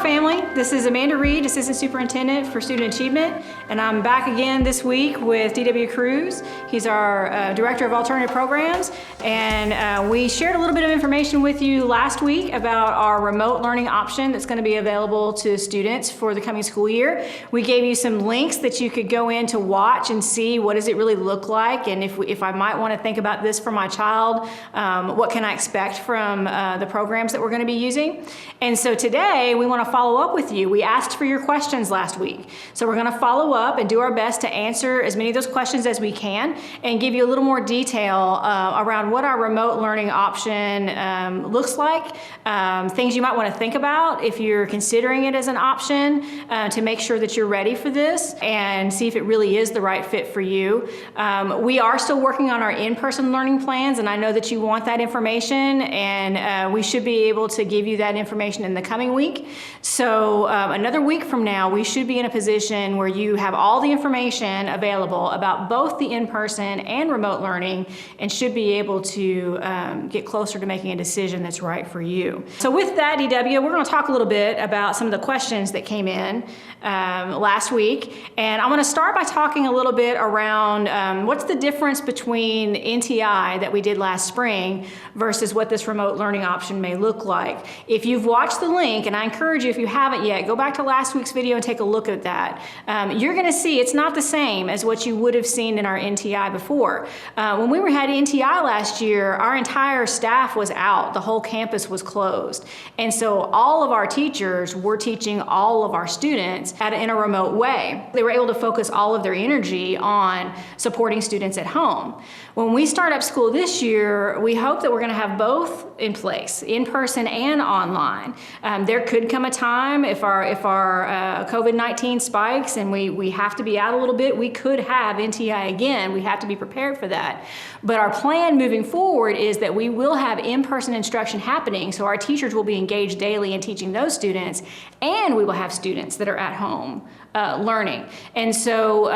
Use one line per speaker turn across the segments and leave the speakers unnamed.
family. This is Amanda Reed, Assistant Superintendent for Student Achievement, and I'm back again this week with D.W. Cruz. He's our Director of Alternative Programs, and we shared a little bit of information with you last week about our remote learning option that's going to be available to students for the coming school year. We gave you some links that you could go in to watch and see what does it really look like, and if I might want to think about this for my child, what can I expect from the programs that we're going to be using. And so today we want to follow up with you. We asked for your questions last week. So we're going to follow up and do our best to answer as many of those questions as we can and give you a little more detail around what our remote learning option looks like, things you might want to think about if you're considering it as an option to make sure that you're ready for this and see if it really is the right fit for you. We are still working on our in-person learning plans, and I know that you want that information, and we should be able to give you that information in the coming week. So another week from now, we should be in a position where you have all the information available about both the in-person and remote learning and should be able to get closer to making a decision that's right for you. So with that, DW, we're going to talk a little bit about some of the questions that came in last week. And I want to start by talking a little bit around what's the difference between NTI that we did last spring versus what this remote learning option may look like. If you've watched the link, and I encourage you, if you haven't yet, go back to last week's video and take a look at that. You're going to see it's not the same as what you would have seen in our NTI before. When we had NTI last year, our entire staff was out. The whole campus was closed. And so all of our teachers were teaching all of our students in a remote way. They were able to focus all of their energy on supporting students at home. When we start up school this year, we hope that we're going to have both in place, in person and online. There could come a time if our COVID-19 spikes and we have to be out a little bit, we could have NTI again. We have to be prepared for that. But our plan moving forward is that we will have in-person instruction happening, so our teachers will be engaged daily in teaching those students, and we will have students that are at home learning. And so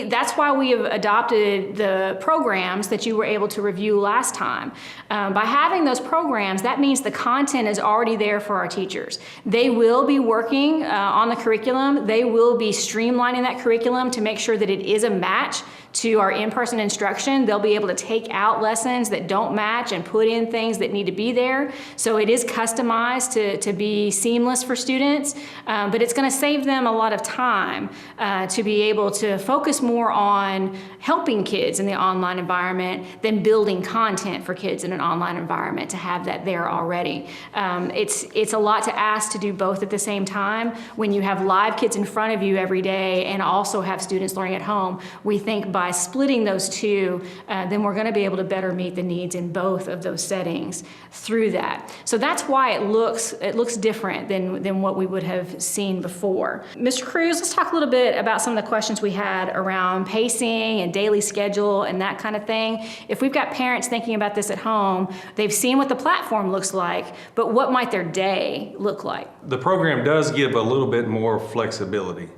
that's why we have adopted the programs that you were able to review last time. By having those programs, that means the content is already there for our teachers. They will be working on the curriculum. They will be streamlining that curriculum to make sure that it is a match to our in-person instruction. They'll be able to take out lessons that don't match and put in things that need to be there. So it is customized to be seamless for students, but it's going to save them a lot of time to be able to focus more on helping kids in the online environment than building content for kids in an online environment, to have that there already. It's a lot to ask to do both at the same time. When you have live kids in front of you every day and also have students learning at home, we think by splitting those two, then we're going to be able to better meet the needs in both of those settings through that. So that's why it looks different than what we would have seen before. Mr. Cruz, let's talk a little bit about some of the questions we had around pacing and daily schedule and that kind of thing. If we've got parents thinking about this at home, they've seen what the platform looks like, but what might their day look like?
The program does give a little bit more flexibility.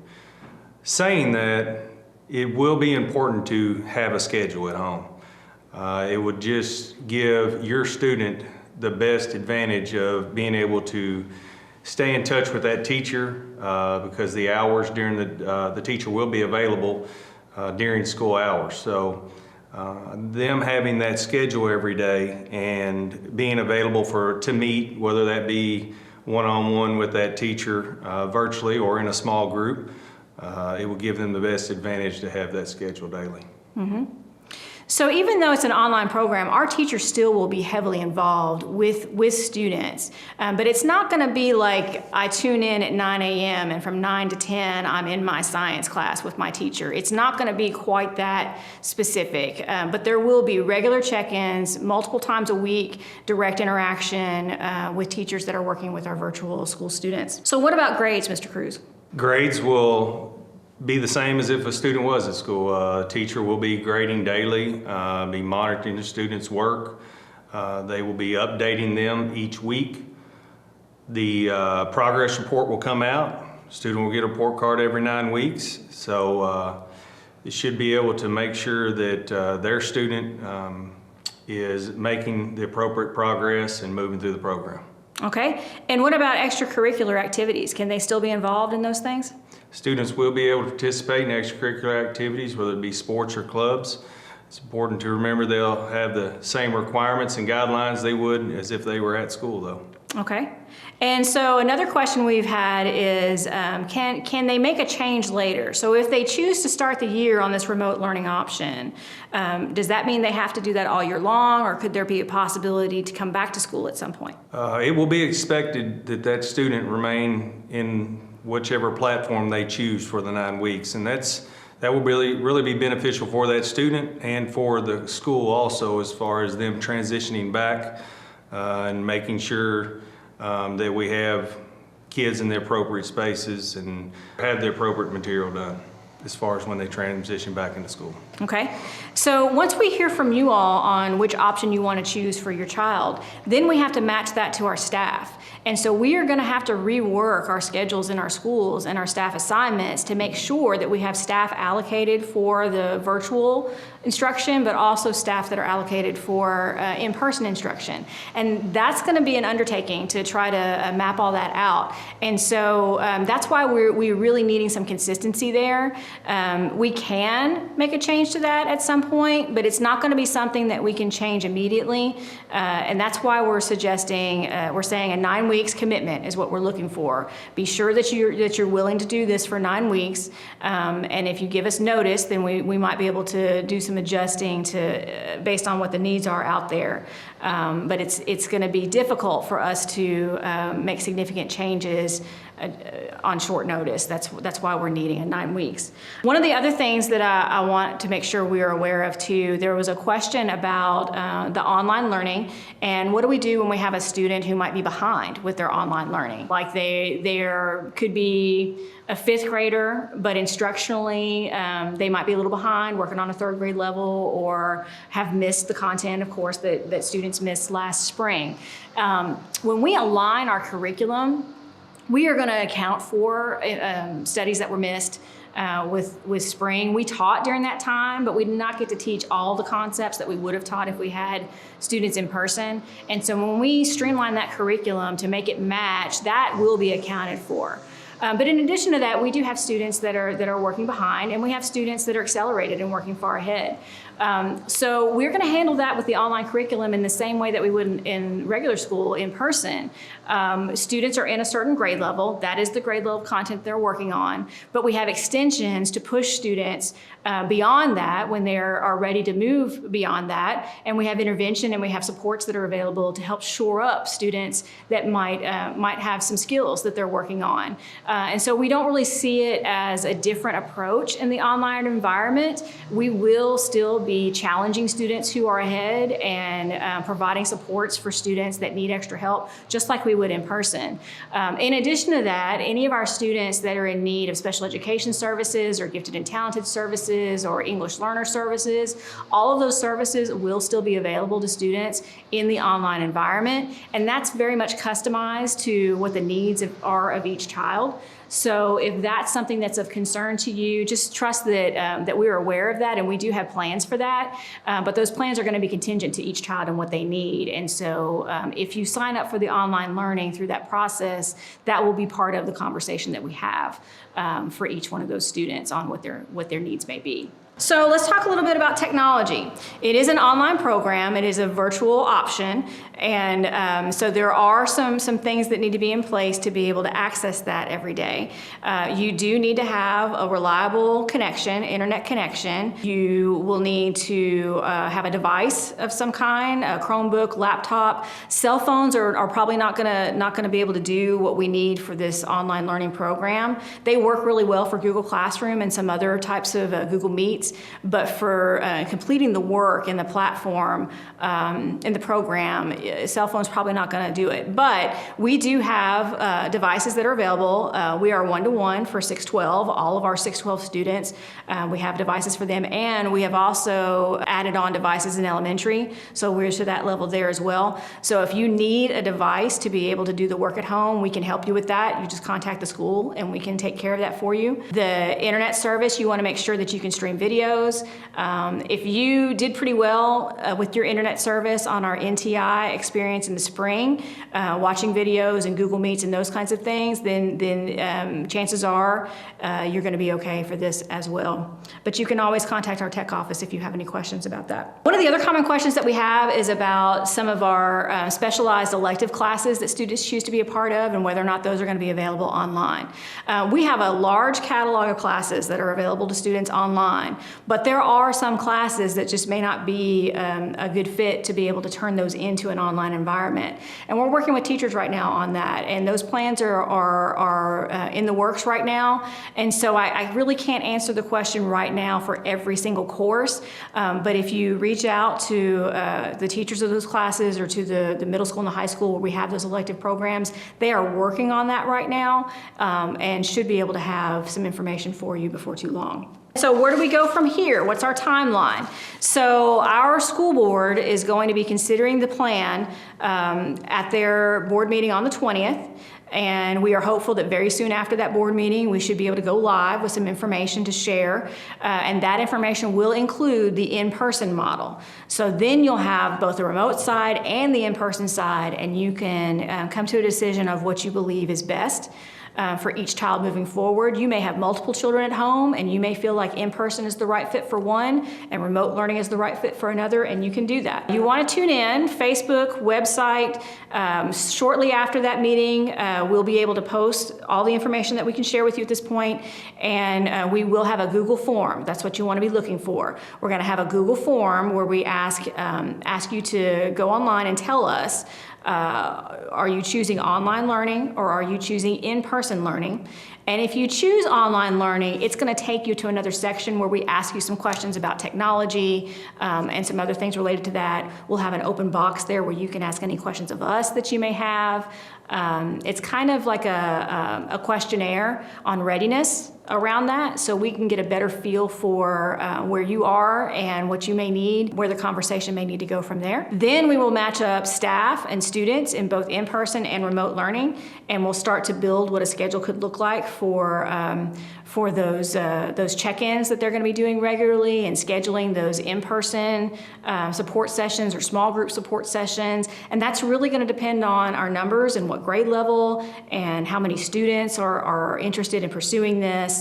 Saying that, it will be important to have a schedule at home. It would just give your student the best advantage of being able to stay in touch with that teacher because the hours during the teacher will be available during school hours. So them having that schedule every day and being available to meet, whether that be one-on-one with that teacher virtually or in a small group, it will give them the best advantage to have that schedule daily.
Mm-hmm. So even though it's an online program, our teachers still will be heavily involved with students. But it's not going to be like I tune in at 9 a.m. and from 9 to 10 I'm in my science class with my teacher. It's not going to be quite that specific. But there will be regular check-ins, multiple times a week, direct interaction with teachers that are working with our virtual school students. So what about grades, Mr. Cruz?
Grades will be the same as if a student was at school. A teacher will be grading daily, be monitoring the students' work. They will be updating them each week. The progress report will come out. Student will get a report card every 9 weeks. So they should be able to make sure that their student is making the appropriate progress and moving through the program.
Okay. And what about extracurricular activities? Can they still be involved in those things?
Students will be able to participate in extracurricular activities, whether it be sports or clubs. It's important to remember they'll have the same requirements and guidelines they would as if they were at school, though.
Okay. And so another question we've had is, can they make a change later? So if they choose to start the year on this remote learning option, does that mean they have to do that all year long, or could there be a possibility to come back to school at some point?
It will be expected that that student remain in whichever platform they choose for the 9 weeks, and that will really be beneficial for that student and for the school also, as far as them transitioning back and making sure that we have kids in the appropriate spaces and have the appropriate material done as far as when they transition back into school.
Okay. So once we hear from you all on which option you want to choose for your child, then we have to match that to our staff. And so we are going to have to rework our schedules in our schools and our staff assignments to make sure that we have staff allocated for the virtual instruction, but also staff that are allocated for in-person instruction. And that's going to be an undertaking to try to map all that out. And so that's why we're really needing some consistency there. We can make a change to that at some point, but it's not going to be something that we can change immediately. And that's why we're suggesting, we're saying a 9 weeks commitment is what we're looking for. Be sure that you're willing to do this for 9 weeks. And if you give us notice, then we might be able to do some adjusting to based on what the needs are out there. But it's going to be difficult for us to make significant changes on short notice. That's why we're needing a 9 weeks. One of the other things that I want to make sure we are aware of too, there was a question about the online learning and what do we do when we have a student who might be behind with their online learning. Like there could be a 5th grader, but instructionally they might be a little behind, working on a 3rd grade level, or have missed the content, of course, that students missed last spring. When we align our curriculum, we are going to account for studies that were missed with spring. We taught during that time, but we did not get to teach all the concepts that we would have taught if we had students in person. And so when we streamline that curriculum to make it match, that will be accounted for. But in addition to that, we do have students that are working behind, and we have students that are accelerated and working far ahead. So we're going to handle that with the online curriculum in the same way that we would in regular school in person. Students are in a certain grade level. That is the grade level of content they're working on. But we have extensions to push students beyond that when they are ready to move beyond that. And we have intervention and we have supports that are available to help shore up students that might have some skills that they're working on. And so we don't really see it as a different approach in the online environment. We will still be challenging students who are ahead and providing supports for students that need extra help, just like we would in person. In addition to that, any of our students that are in need of special education services or gifted and talented services or English learner services, all of those services will still be available to students in the online environment. And that's very much customized to what the needs are of each child. So if that's something that's of concern to you, just trust that we're aware of that, and we do have plans for that. But those plans are going to be contingent to each child and what they need. And so if you sign up for the online learning through that process, that will be part of the conversation that we have for each one of those students on what their needs may be. So let's talk a little bit about technology. It is an online program. It is a virtual option. And so there are some things that need to be in place to be able to access that every day. You do need to have a reliable connection, internet connection. You will need to have a device of some kind, a Chromebook, laptop. Cell phones are probably not gonna be able to do what we need for this online learning program. They work really well for Google Classroom and some other types of Google Meets, but for completing the work in the platform, in the program, cell phone's probably not going to do it. But we do have devices that are available. We are one-to-one for 612. All of our 612 students, we have devices for them, and we have also added on devices in elementary, so we're to that level there as well. So if you need a device to be able to do the work at home, we can help you with that. You just contact the school, and we can take care of that for you. The internet service, you want to make sure that you can stream video videos. If you did pretty well with your internet service on our NTI experience in the spring, watching videos and Google Meets and those kinds of things, then chances are you're going to be okay for this as well. But you can always contact our tech office if you have any questions about that. One of the other common questions that we have is about some of our specialized elective classes that students choose to be a part of and whether or not those are going to be available online. We have a large catalog of classes that are available to students online, but there are some classes that just may not be a good fit to be able to turn those into an online environment. And we're working with teachers right now on that, and those plans are in the works right now. And so I really can't answer the question right now for every single course, but if you reach out to the teachers of those classes or to the middle school and the high school where we have those elective programs, they are working on that right now and should be able to have some information for you before too long. So where do we go from here? What's our timeline? So our school board is going to be considering the plan at their board meeting on the 20th. And we are hopeful that very soon after that board meeting, we should be able to go live with some information to share. And that information will include the in-person model. So then you'll have both the remote side and the in-person side, and you can come to a decision of what you believe is best for each child moving forward. You may have multiple children at home, and you may feel like in-person is the right fit for one and remote learning is the right fit for another, and you can do that. You want to tune in, Facebook, website. Shortly after that meeting, we'll be able to post all the information that we can share with you at this point, and we will have a Google form. That's what you want to be looking for. We're going to have a Google form where we ask you to go online and tell us, are you choosing online learning or are you choosing in-person learning? And if you choose online learning, it's going to take you to another section where we ask you some questions about technology and some other things related to that. We'll have an open box there where you can ask any questions of us that you may have. It's kind of like a questionnaire on readiness around that, so we can get a better feel for where you are and what you may need, where the conversation may need to go from there. Then we will match up staff and students in both in-person and remote learning, and we'll start to build what a schedule could look like for those check-ins that they're going to be doing regularly and scheduling those in-person support sessions or small group support sessions. And that's really going to depend on our numbers and what grade level and how many students are interested in pursuing this.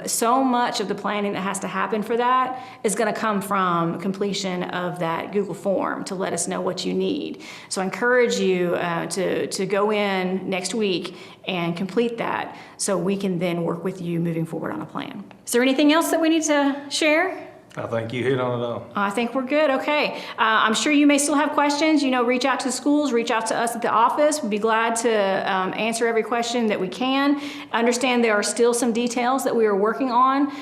So much of the planning that has to happen for that is going to come from completion of that Google form to let us know what you need. So I encourage you to go in next week and complete that so we can then work with you moving forward on a plan. Is there anything else that we need to share?
I think you hit on it all.
I think we're good. Okay. I'm sure you may still have questions. Reach out to the schools, reach out to us at the office. We'd be glad to answer every question that we can. Understand there are still some details that we are working on,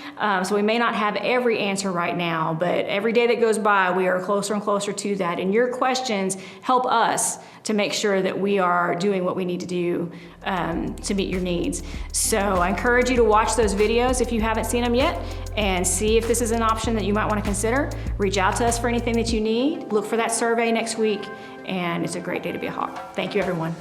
so we may not have every answer right now, but every day that goes by, we are closer and closer to that. And your questions help us to make sure that we are doing what we need to do to meet your needs. So I encourage you to watch those videos if you haven't seen them yet and see if this is an option that you might want to consider. Reach out to us for anything that you need. Look for that survey next week, and it's a great day to be a Hawk. Thank you, everyone.